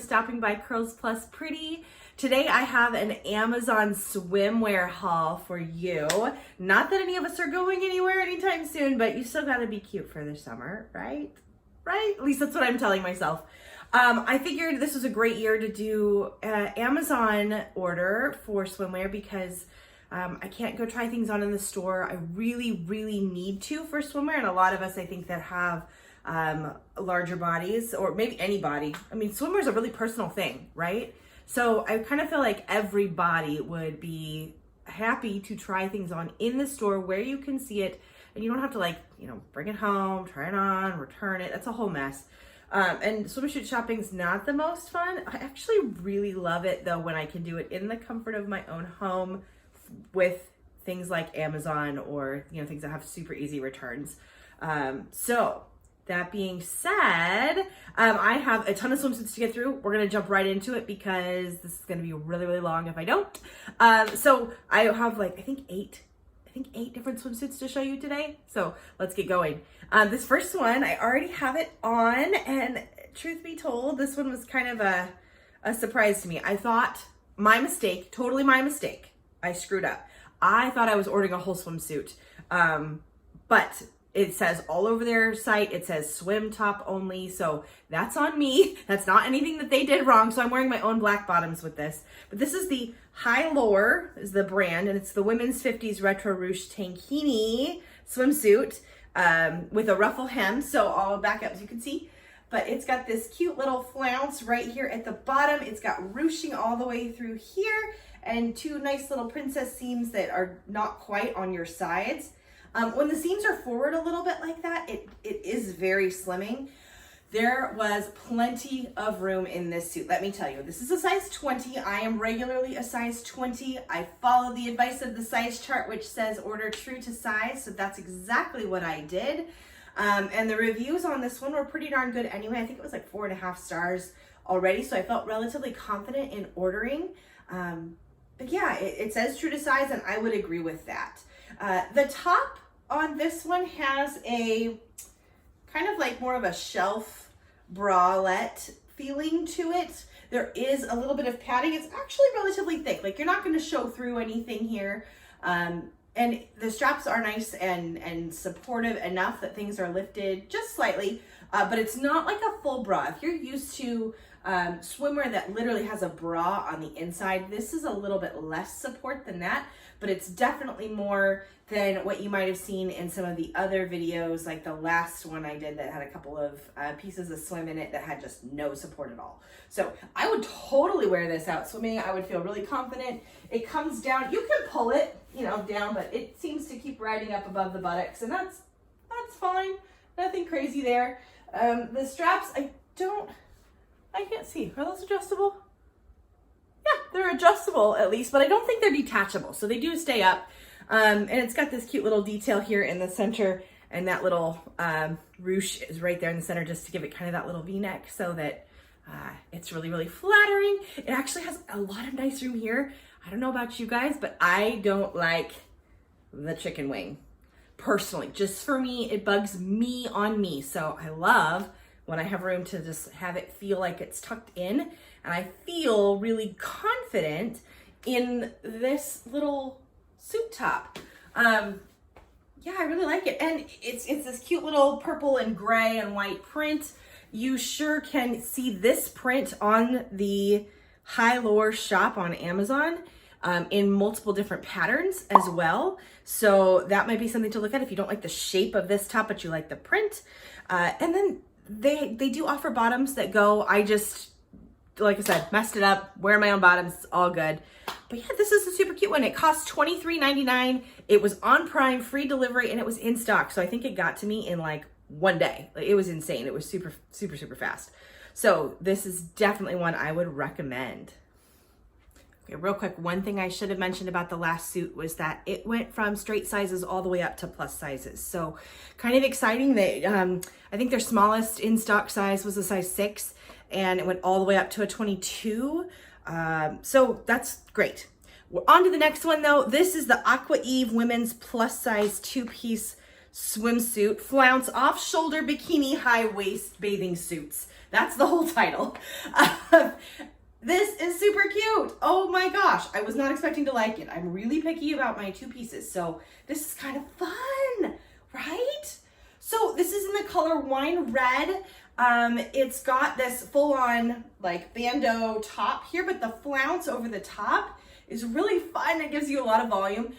stopping by Curlspluspretty. Today I have an Amazon swimwear haul for you. Not that any of us are going anywhere anytime soon, but you still gotta be cute for the summer, right? Right? At least that's what I'm telling myself. I figured this was a great year to do an Amazon order for swimwear because I can't go try things on in the store. I really, really need to for swimwear, and a lot of us, I think, that have larger bodies, or maybe any body. I mean, swimwear is a really personal thing, right? So I kind of feel like everybody would be happy to try things on in the store where you can see it, and you don't have to bring it home, try it on, return it. That's a whole mess. And swimsuit shopping's not the most fun. I actually really love it though when I can do it in the comfort of my own home with things like Amazon or things that have super easy returns. So that being said, I have a ton of swimsuits to get through. We're gonna jump right into it because this is gonna be really, really long if I don't. So I have I think eight different swimsuits to show you today. So let's get going. This first one, I already have it on, and truth be told, this one was kind of a surprise to me. I thought, totally my mistake. I screwed up. I thought I was ordering a whole swimsuit, but it says all over their site, it says swim top only. So that's on me. That's not anything that they did wrong. So I'm wearing my own black bottoms with this. But this is the High Lower is the brand, and it's the women's 50s Retro Ruche Tankini swimsuit with a ruffle hem. So I'll back up so you can see. But it's got this cute little flounce right here at the bottom. It's got ruching all the way through here and two nice little princess seams that are not quite on your sides. When the seams are forward a little bit like that, it is very slimming. There was plenty of room in this suit. Let me tell you, this is a size 20. I am regularly a size 20. I follow the advice of the size chart, which says order true to size. So that's exactly what I did. And the reviews on this one were pretty darn good anyway. I think it was like 4.5 stars already. So I felt relatively confident in ordering. But yeah, it says true to size, and I would agree with that. The top on this one has a kind of more of a shelf bralette feeling to it. There is a little bit of padding. It's actually relatively thick. You're not going to show through anything here. And the straps are nice and supportive enough that things are lifted just slightly, but it's not like a full bra. If you're used to swimwear that literally has a bra on the inside, this is a little bit less support than that, but it's definitely more than what you might have seen in some of the other videos, like the last one I did that had a couple of pieces of swim in it that had just no support at all. So I would totally wear this out swimming. I would feel really confident. It comes down, you can pull it, down, but it seems to keep riding up above the buttocks, and that's fine. Nothing crazy there. The straps, I can't see. Are those adjustable? Yeah, they're adjustable at least, but I don't think they're detachable. So they do stay up. And it's got this cute little detail here in the center, and that little ruche is right there in the center just to give it kind of that little V-neck so that it's really, really flattering. It actually has a lot of nice room here. I don't know about you guys, but I don't like the chicken wing. Personally, just for me, it bugs me on me. So I love when I have room to just have it feel like it's tucked in, and I feel really confident in this little suit top. Yeah, I really like it. And it's this cute little purple and gray and white print. You sure can see this print on the High Lower shop on Amazon in multiple different patterns as well. So that might be something to look at if you don't like the shape of this top, but you like the print. And then they do offer bottoms that go, I just, like I said, messed it up, wearing my own bottoms, all good. But yeah, this is a super cute one. It cost $23.99. It was on Prime, free delivery, and it was in stock. So I think it got to me in one day. It was insane. It was super, super, super fast. So this is definitely one I would recommend. Okay, real quick, one thing I should have mentioned about the last suit was that it went from straight sizes all the way up to plus sizes. So kind of exciting that I think their smallest in stock size was a size 6, and it went all the way up to a 22. So that's great. We're on to the next one though. This is the Aqua Eve women's plus size 2-piece swimsuit, flounce, off-shoulder bikini, high-waist bathing suits. That's the whole title. This is super cute. Oh my gosh, I was not expecting to like it. I'm really picky about my two pieces, so this is kind of fun, right? So this is in the color wine red. It's got this full-on like bandeau top here, but the flounce over the top is really fun. It gives you a lot of volume.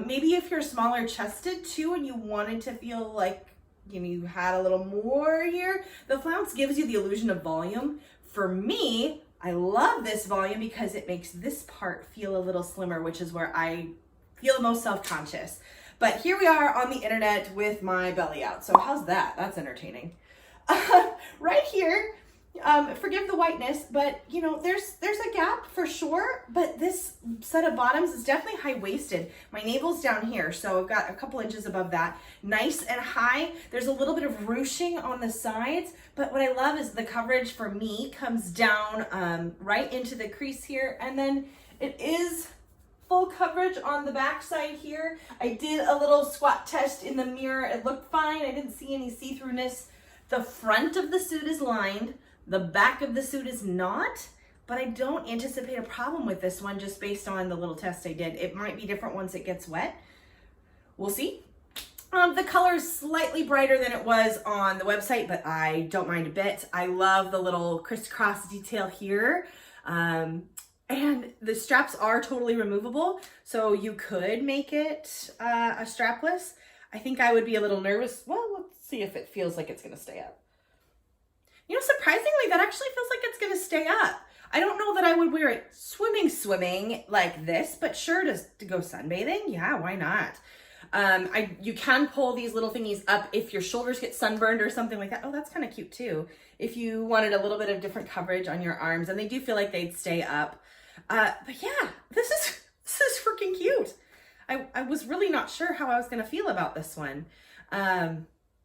Maybe if you're smaller chested too and you wanted to feel like you had a little more here, the flounce gives you the illusion of volume. For me, I love this volume because it makes this part feel a little slimmer, which is where I feel the most self-conscious. But here we are on the internet with my belly out. So how's that? That's entertaining. Right here, forgive the whiteness, but there's a gap for sure, but this set of bottoms is definitely high-waisted. My navel's down here, so I've got a couple inches above that. Nice and high. There's a little bit of ruching on the sides, but what I love is the coverage for me comes down right into the crease here, and then it is full coverage on the back side here. I did a little squat test in the mirror. It looked fine. I didn't see any see-throughness. The front of the suit is lined. The back of the suit is not, but I don't anticipate a problem with this one just based on the little test I did. It might be different once it gets wet. We'll see. The color is slightly brighter than it was on the website, but I don't mind a bit. I love the little crisscross detail here. And the straps are totally removable, so you could make it a strapless. I think I would be a little nervous. Well, let's see if it feels like it's gonna stay up. Surprisingly, that actually feels like it's gonna stay up. I don't know that I would wear it swimming like this, but sure, to go sunbathing, yeah, why not? You can pull these little thingies up if your shoulders get sunburned or something like that. Oh, that's kind of cute too. If you wanted a little bit of different coverage on your arms, and they do feel like they'd stay up. But yeah, this is freaking cute. I was really not sure how I was gonna feel about this one.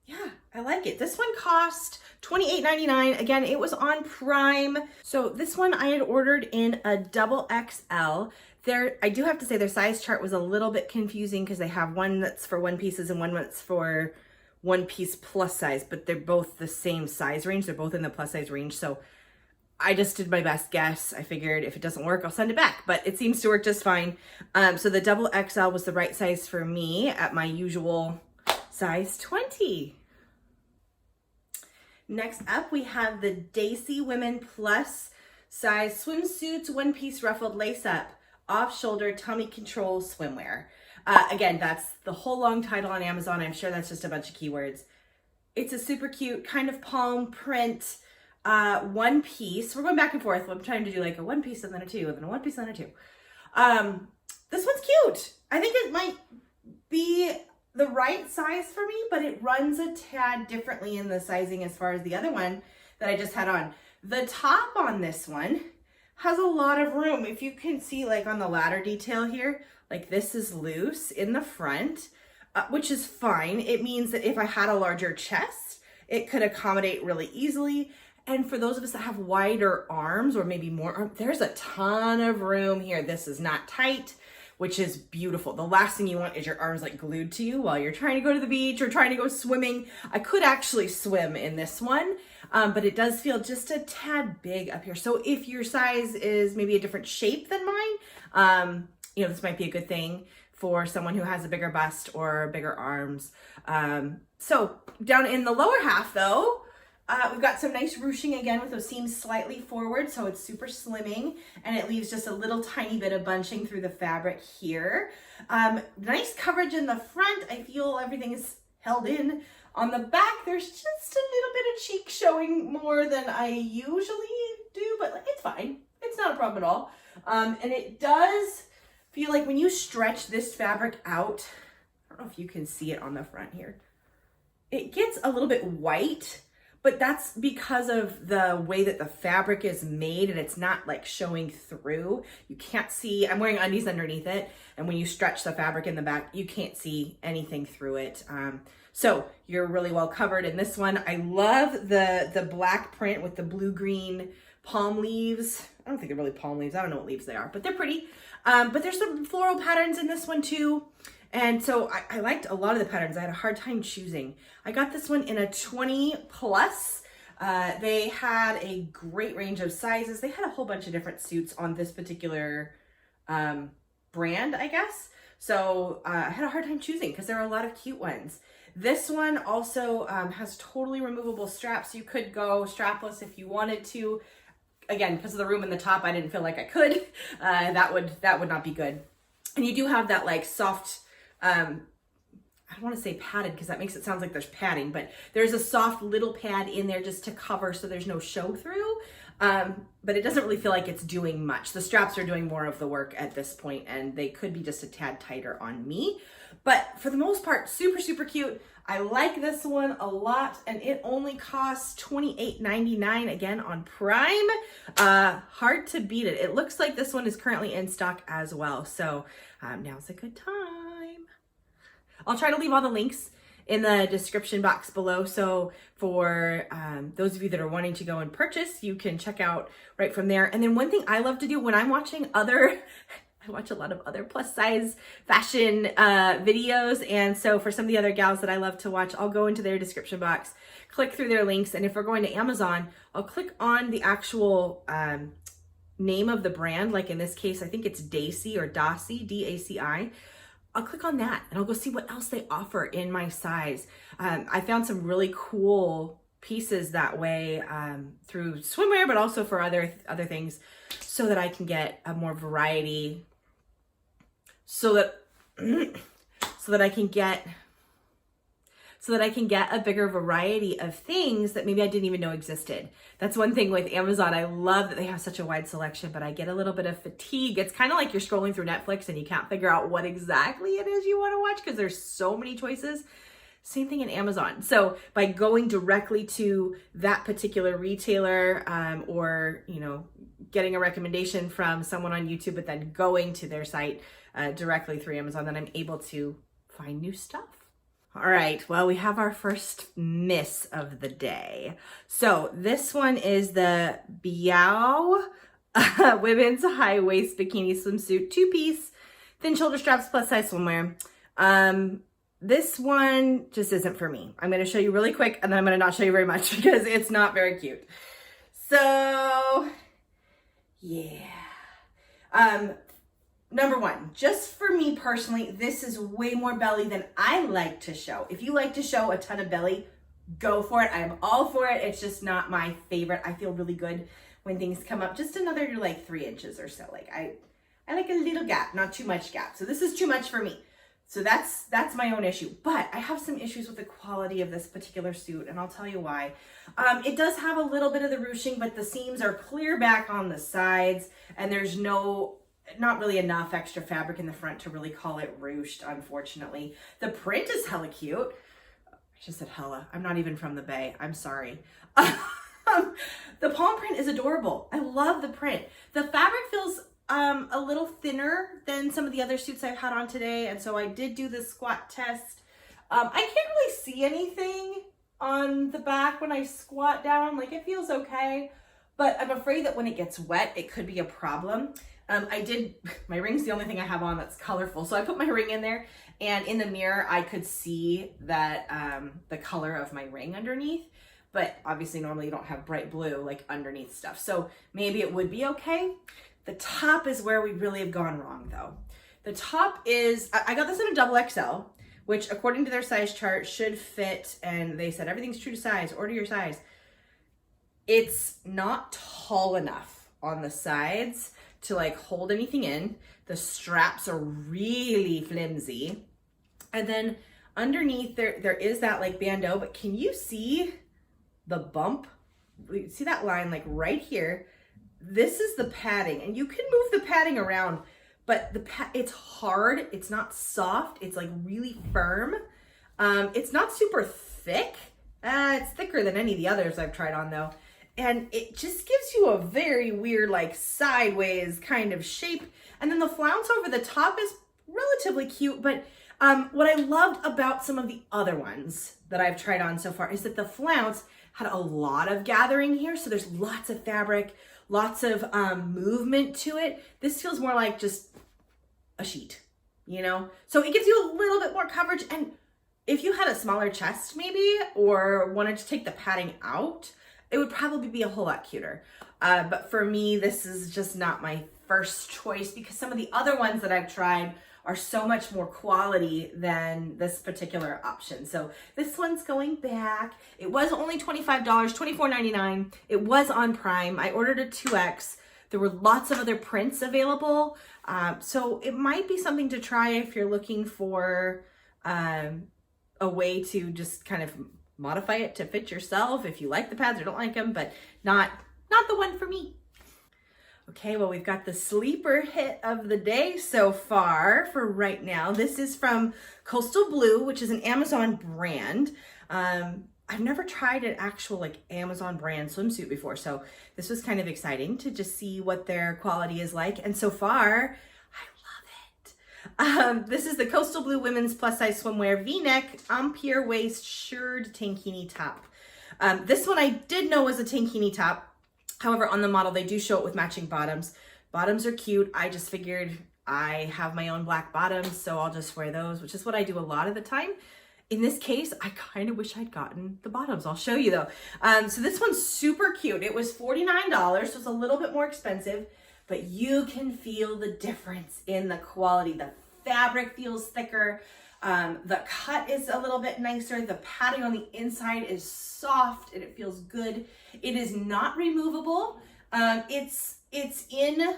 Yeah, I like it. This one cost $28.99. Again, it was on Prime. So this one I had ordered in a double XL. I do have to say their size chart was a little bit confusing because they have one that's for one pieces and one that's for one piece plus size, but they're both the same size range. They're both in the plus size range. So I just did my best guess. I figured if it doesn't work, I'll send it back, but it seems to work just fine. So the double XL was the right size for me at my usual size 20. Next up, we have the Daisy Women Plus size swimsuits, one-piece ruffled lace-up, off-shoulder tummy control swimwear. Again, that's the whole long title on Amazon. I'm sure that's just a bunch of keywords. It's a super cute kind of palm print one piece. We're going back and forth. I'm trying to do like a one piece and then a two, and then a one piece and then a two. This one's cute. I think it might be the right size for me, but it runs a tad differently in the sizing as far as the other one that I just had on. The top on this one has a lot of room. If you can see like on the ladder detail here, like this is loose in the front, which is fine. It means that if I had a larger chest, it could accommodate really easily. And for those of us that have wider arms or maybe more arms, there's a ton of room here. This is not tight, which is beautiful. The last thing you want is your arms like glued to you while you're trying to go to the beach or trying to go swimming. I could actually swim in this one, but it does feel just a tad big up here. So if your size is maybe a different shape than mine, this might be a good thing for someone who has a bigger bust or bigger arms. So down in the lower half though, we've got some nice ruching again with those seams slightly forward, so it's super slimming, and it leaves just a little tiny bit of bunching through the fabric here. Nice coverage in the front. I feel everything is held in. On the back, there's just a little bit of cheek showing more than I usually do, but it's fine. It's not a problem at all. And it does feel like when you stretch this fabric out, I don't know if you can see it on the front here, it gets a little bit white. But that's because of the way that the fabric is made and it's not like showing through. You can't see, I'm wearing undies underneath it. And when you stretch the fabric in the back, you can't see anything through it. So you're really well covered in this one. I love the black print with the blue-green palm leaves. I don't think they're really palm leaves. I don't know what leaves they are, but they're pretty. But there's some floral patterns in this one too. And so I liked a lot of the patterns. I had a hard time choosing. I got this one in a 20 plus. They had a great range of sizes. They had a whole bunch of different suits on this particular brand, I guess. So I had a hard time choosing because there were a lot of cute ones. This one also has totally removable straps. You could go strapless if you wanted to. Again, because of the room in the top, I didn't feel like I could. That would not be good. And you do have that like soft, I don't want to say padded because that makes it sound like there's padding, but there's a soft little pad in there just to cover so there's no show through. But it doesn't really feel like it's doing much. The straps are doing more of the work at this point, and they could be just a tad tighter on me. But for the most part, super, super cute. I like this one a lot, and it only costs $28.99 again on Prime. Hard to beat it. It looks like this one is currently in stock as well. So now's a good time. I'll try to leave all the links in the description box below. So for those of you that are wanting to go and purchase, you can check out right from there. And then one thing I love to do when I'm watching I watch a lot of other plus size fashion videos. And so for some of the other gals that I love to watch, I'll go into their description box, click through their links. And if we're going to Amazon, I'll click on the actual name of the brand. Like in this case, I think it's Daci or Daci, D-A-C-I. I'll click on that and I'll go see what else they offer in my size. I found some really cool pieces that way through swimwear, but also for other things, so that I can get a more variety, so that I can get a bigger variety of things that maybe I didn't even know existed. That's one thing with Amazon. I love that they have such a wide selection, but I get a little bit of fatigue. It's kind of like you're scrolling through Netflix and you can't figure out what exactly it is you want to watch because there's so many choices. Same thing in Amazon. So by going directly to that particular retailer or, you know, getting a recommendation from someone on YouTube, but then going to their site directly through Amazon, then I'm able to find new stuff. All right, well, we have our first miss of the day. So this one is the Biao women's high waist bikini swimsuit, 2-piece, thin shoulder straps, plus size swimwear. This one just isn't for me. I'm going to show you really quick, and then I'm going to not show you very much because it's not very cute. So, yeah. Number one, just for me personally, this is way more belly than I like to show. If you like to show a ton of belly, go for it. I'm all for it. It's just not my favorite. I feel really good when things come up just another like 3 inches or so. Like I like a little gap, not too much gap. So this is too much for me. So that's my own issue, but I have some issues with the quality of this particular suit, and I'll tell you why. It does have a little bit of the ruching, but the seams are clear back on the sides, and there's not really enough extra fabric in the front to really call it ruched, unfortunately. The print is hella cute. I just said hella. I'm not even from the Bay. I'm sorry. The palm print is adorable. I love the print. The fabric feels a little thinner than some of the other suits I've had on today, and so I did do the squat test. I can't really see anything on the back when I squat down. Like, it feels okay, but I'm afraid that when it gets wet, it could be a problem. My ring's the only thing I have on that's colorful, so I put my ring in there, and in the mirror, I could see that the color of my ring underneath, but obviously normally you don't have bright blue like underneath stuff, so maybe it would be okay. The top is where we really have gone wrong though. The top is, I got this in a double XL, which according to their size chart should fit, and they said everything's true to size, order your size. It's not tall enough on the sides to like hold anything in. The straps are really flimsy. And then underneath there is that like bandeau, but can you see the bump? See that line like right here? This is the padding, and you can move the padding around, but it's hard. It's not soft. It's like really firm. It's not super thick. It's thicker than any of the others I've tried on though. And it just gives you a very weird, like sideways kind of shape. And then the flounce over the top is relatively cute. But what I loved about some of the other ones that I've tried on so far is that the flounce had a lot of gathering here. So there's lots of fabric, lots of movement to it. This feels more like just a sheet. you know? So it gives you a little bit more coverage. And if you had a smaller chest maybe, or wanted to take the padding out, it would probably be a whole lot cuter. But for me, this is just not my first choice because some of the other ones that I've tried are so much more quality than this particular option. So this one's going back. It was only $25, $24.99. It was on Prime. I ordered a 2X. There were lots of other prints available. So it might be something to try if you're looking for a way to just kind of modify it to fit yourself if you like the pads or don't like them, but not the one for me. Okay, well, we've got the sleeper hit of the day so far for right now. This is from Coastal Blue, which is an Amazon brand. I've never tried an actual like Amazon brand swimsuit before, so this was kind of exciting to just see what their quality is like. And so far, I love it. This is the Coastal Blue Women's Plus Size Swimwear V-neck Ampere Waist Shirred Tankini Top. This one I did know was a tankini top. However, on the model, they do show it with matching bottoms. Bottoms are cute. I just figured I have my own black bottoms, so I'll just wear those, which is what I do a lot of the time. In this case, I kind of wish I'd gotten the bottoms. I'll show you though. So this one's super cute. It was $49, so it's a little bit more expensive, but you can feel the difference in the quality. The fabric feels thicker. The cut is a little bit nicer. The padding on the inside is soft and it feels good. It is not removable. It's in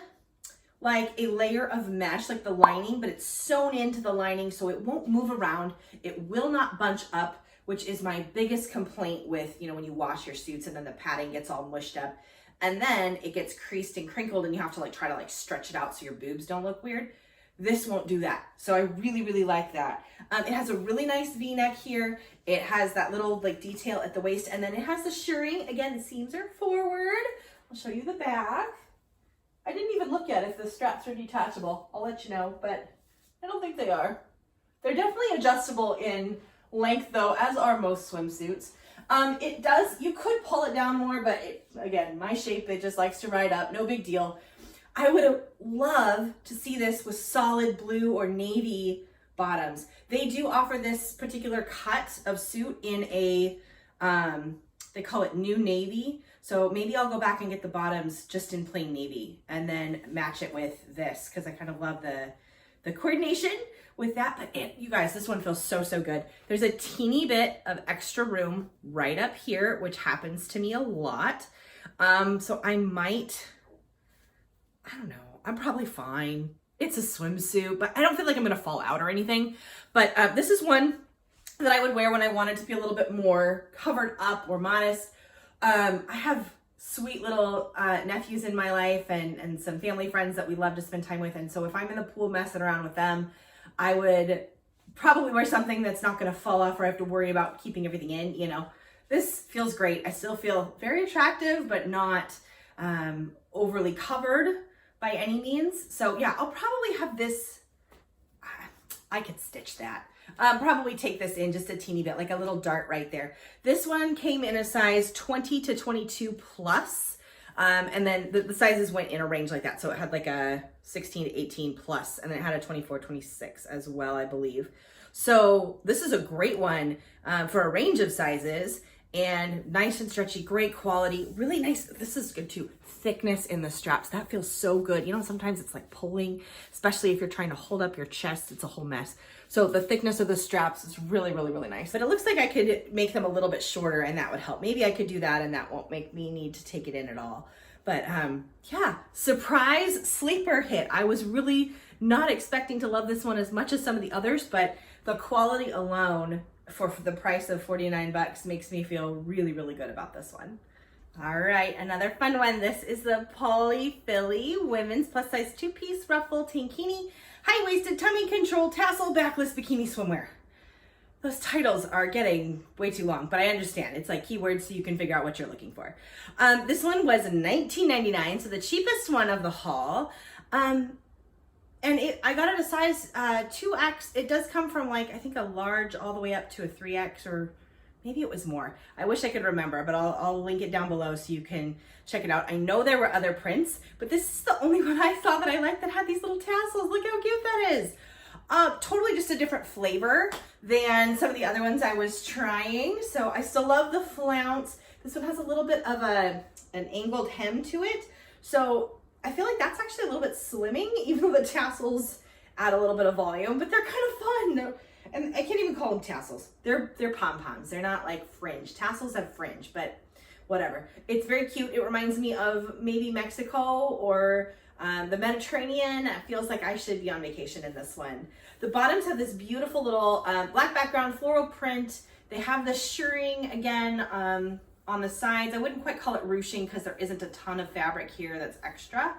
like a layer of mesh, like the lining, but it's sewn into the lining so it won't move around. It will not bunch up, which is my biggest complaint with, you know, when you wash your suits and then the padding gets all mushed up and then it gets creased and crinkled and you have to like try to like stretch it out so your boobs don't look weird. This won't do that. So I really, really like that. It has a really nice V-neck here. It has that little like detail at the waist, and then it has the shirring. Again, the seams are forward. I'll show you the back. I didn't even look yet if the straps are detachable. I'll let you know, but I don't think they are. They're definitely adjustable in length though, as are most swimsuits. It does, you could pull it down more, but again, my shape, it just likes to ride up. No big deal. I would love to see this with solid blue or navy bottoms. They do offer this particular cut of suit in a, they call it new navy. So maybe I'll go back and get the bottoms just in plain navy and then match it with this because I kind of love the coordination with that. But you guys, this one feels so, so good. There's a teeny bit of extra room right up here, which happens to me a lot. So I might, I don't know, I'm probably fine. It's a swimsuit, but I don't feel like I'm gonna fall out or anything. But this is one that I would wear when I wanted to be a little bit more covered up or modest. I have sweet little nephews in my life and some family friends that we love to spend time with. And so if I'm in the pool messing around with them, I would probably wear something that's not gonna fall off or I have to worry about keeping everything in, you know. This feels great. I still feel very attractive, but not overly covered by any means. So yeah, I'll probably have this, I could stitch that. Probably take this in just a teeny bit, like a little dart right there. This one came in a size 20 to 22 plus. And then the sizes went in a range like that. So it had like a 16 to 18 plus, and then it had a 24, 26 as well, I believe. So this is a great one for a range of sizes. And nice and stretchy, great quality, really nice. This is good too. Thickness in the straps. That feels so good. You know, sometimes it's like pulling, especially if you're trying to hold up your chest, it's a whole mess. So the thickness of the straps is really, really, really nice. But it looks like I could make them a little bit shorter and that would help. Maybe I could do that and that won't make me need to take it in at all. But yeah, surprise sleeper hit. I was really not expecting to love this one as much as some of the others, but the quality alone for the price of 49 bucks makes me feel really, really good about this one. All right, another fun one. This is the Poly Philly Women's Plus Size 2-piece Ruffle Tankini High-Waisted Tummy Control Tassel Backless Bikini Swimwear. Those titles are getting way too long, but I understand. It's like keywords so you can figure out what you're looking for. This one was $19.99, so the cheapest one of the haul. And I got it a size 2X. It does come from like, I think a large all the way up to a 3X, or maybe it was more. I wish I could remember, but I'll link it down below so you can check it out. I know there were other prints, but this is the only one I saw that I liked that had these little tassels. Look how cute that is. Totally just a different flavor than some of the other ones I was trying. So I still love the flounce. This one has a little bit of an angled hem to it. So I feel like that's actually a little bit slimming, even though the tassels add a little bit of volume, but they're kind of fun. And I can't even call them tassels. They're pom-poms. They're not like fringe. Tassels have fringe, but whatever. It's very cute. It reminds me of maybe Mexico or the Mediterranean. It feels like I should be on vacation in this one. The bottoms have this beautiful little black background floral print. They have the shirring again on the sides. I wouldn't quite call it ruching because there isn't a ton of fabric here that's extra,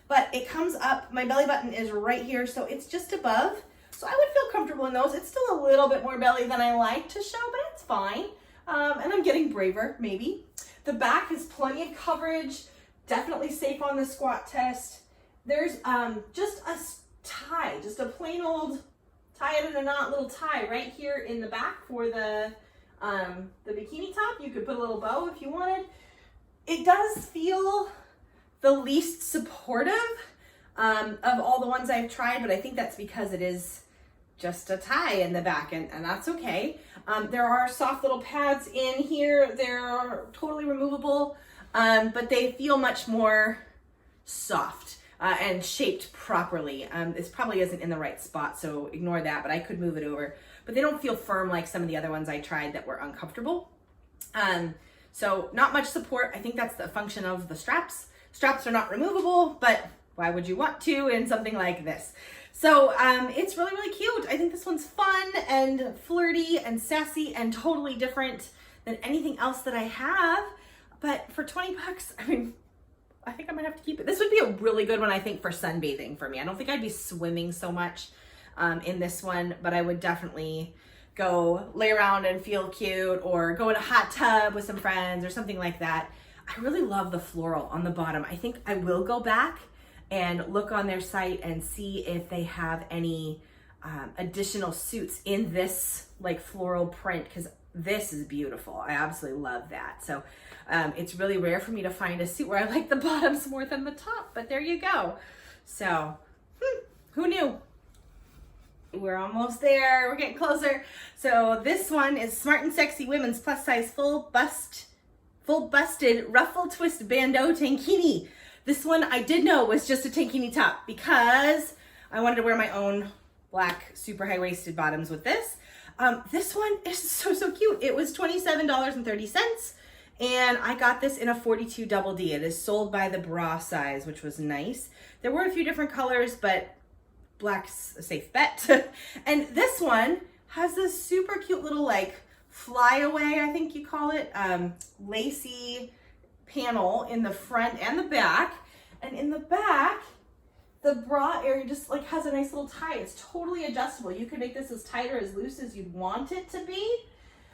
but it comes up. My belly button is right here, so it's just above. So I would feel comfortable in those. It's still a little bit more belly than I like to show, but it's fine. And I'm getting braver, maybe. The back has plenty of coverage, definitely safe on the squat test. There's just a tie, just a plain old tie it in a knot little tie right here in the back for the bikini top. You could put a little bow if you wanted. It does feel the least supportive of all the ones I've tried, but I think that's because it is just a tie in the back, and that's okay. There are soft little pads in here. They're totally removable, but they feel much more soft and shaped properly. This probably isn't in the right spot, so ignore that, but I could move it over. But they don't feel firm like some of the other ones I tried that were uncomfortable. So not much support. I think that's the function of the straps. Straps are not removable, but why would you want to in something like this? So it's really, really cute. I think this one's fun and flirty and sassy and totally different than anything else that I have. But for 20 bucks, I mean, I think I might have to keep it. This would be a really good one, I think, for sunbathing for me. I don't think I'd be swimming so much in this one, but I would definitely go lay around and feel cute or go in a hot tub with some friends or something like that. I really love the floral on the bottom. I think I will go back and look on their site and see if they have any additional suits in this like floral print, because this is beautiful. I absolutely love that. So it's really rare for me to find a suit where I like the bottoms more than the top, but there you go. So who knew? We're almost there. We're getting closer. So this one is Smart and Sexy Women's Plus Size Full Busted Ruffle Twist Bandeau Tankini. This one I did know was just a tankini top because I wanted to wear my own black super high-waisted bottoms with this. This one is so cute. It was $27.30 and I got this in a 42 double D. It is sold by the bra size, which was nice. There were a few different colors, but black's a safe bet. And this one has this super cute little like flyaway, I think you call it, lacy panel in the front and the back. And in the back, the bra area just like has a nice little tie. It's totally adjustable. You can make this as tight or as loose as you'd want it to be.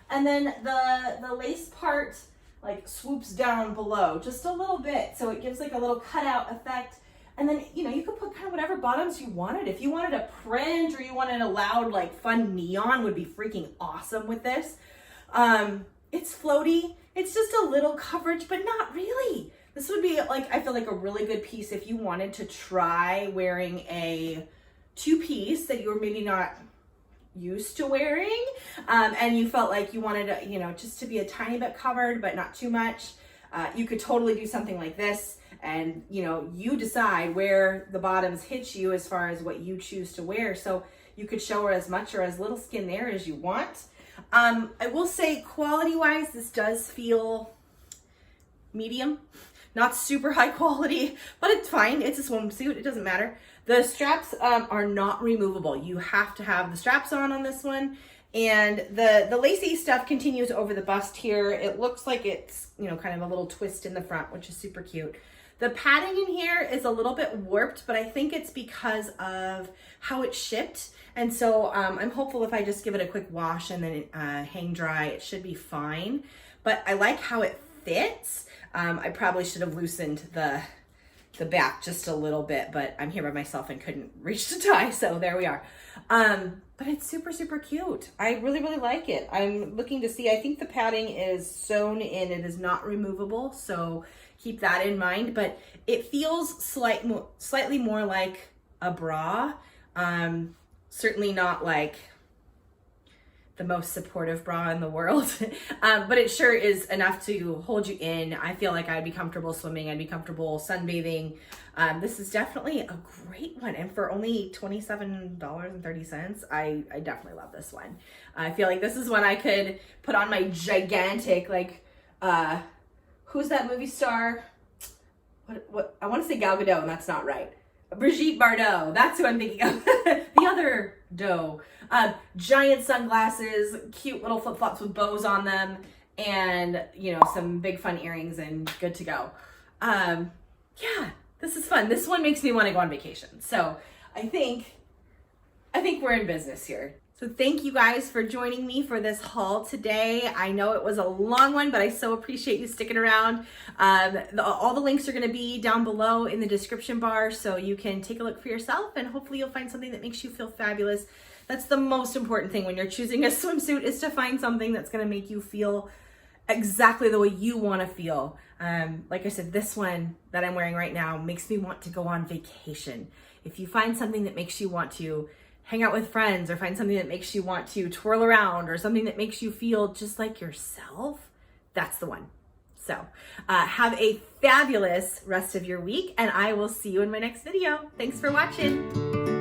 And then the lace part like swoops down below just a little bit. So it gives like a little cutout effect. And then, you know, you could put kind of whatever bottoms you wanted. If you wanted a print or you wanted a loud, like fun neon would be freaking awesome with this. It's floaty. It's just a little coverage, but not really. This would be like, I feel like a really good piece if you wanted to try wearing a two-piece that you were maybe not used to wearing. And you felt like you wanted to, you know, just to be a tiny bit covered, but not too much. You could totally do something like this. And, you know, you decide where the bottoms hit you as far as what you choose to wear. So you could show her as much or as little skin there as you want. I will say quality-wise, this does feel medium, not super high quality, but it's fine. It's a swimsuit. It doesn't matter. The straps are not removable. You have to have the straps on this one. And the lacy stuff continues over the bust here. It looks like it's, you know, kind of a little twist in the front, which is super cute. The padding in here is a little bit warped, but I think it's because of how it's shipped. And so I'm hopeful if I just give it a quick wash and then hang dry, it should be fine. But I like how it fits. I probably should have loosened the back just a little bit, but I'm here by myself and couldn't reach to tie, so there we are. But it's super, super cute. I really, really like it. I'm looking to see, I think the padding is sewn in. It is not removable, so keep that in mind, but it feels slightly more like a bra. certainly not like the most supportive bra in the world, but it sure is enough to hold you in. I feel like I'd be comfortable swimming, I'd be comfortable sunbathing. This is definitely a great one, and for only $27.30, I definitely love this one. I feel like this is one I could put on my gigantic, like, who's that movie star? What I want to say Gal Gadot, and that's not right. Brigitte Bardot, that's who I'm thinking of. The other doe. Giant sunglasses, cute little flip-flops with bows on them, and, you know, some big fun earrings, and good to go. Yeah, this is fun. This one makes me want to go on vacation. So I think we're in business here. So thank you guys for joining me for this haul today. I know it was a long one, but I so appreciate you sticking around. All the links are going to be down below in the description bar, so you can take a look for yourself, and hopefully you'll find something that makes you feel fabulous. That's the most important thing when you're choosing a swimsuit, is to find something that's going to make you feel exactly the way you want to feel. Like I said, this one that I'm wearing right now makes me want to go on vacation. If you find something that makes you want to hang out with friends, or find something that makes you want to twirl around, or something that makes you feel just like yourself, that's the one. So have a fabulous rest of your week, and I will see you in my next video. Thanks for watching.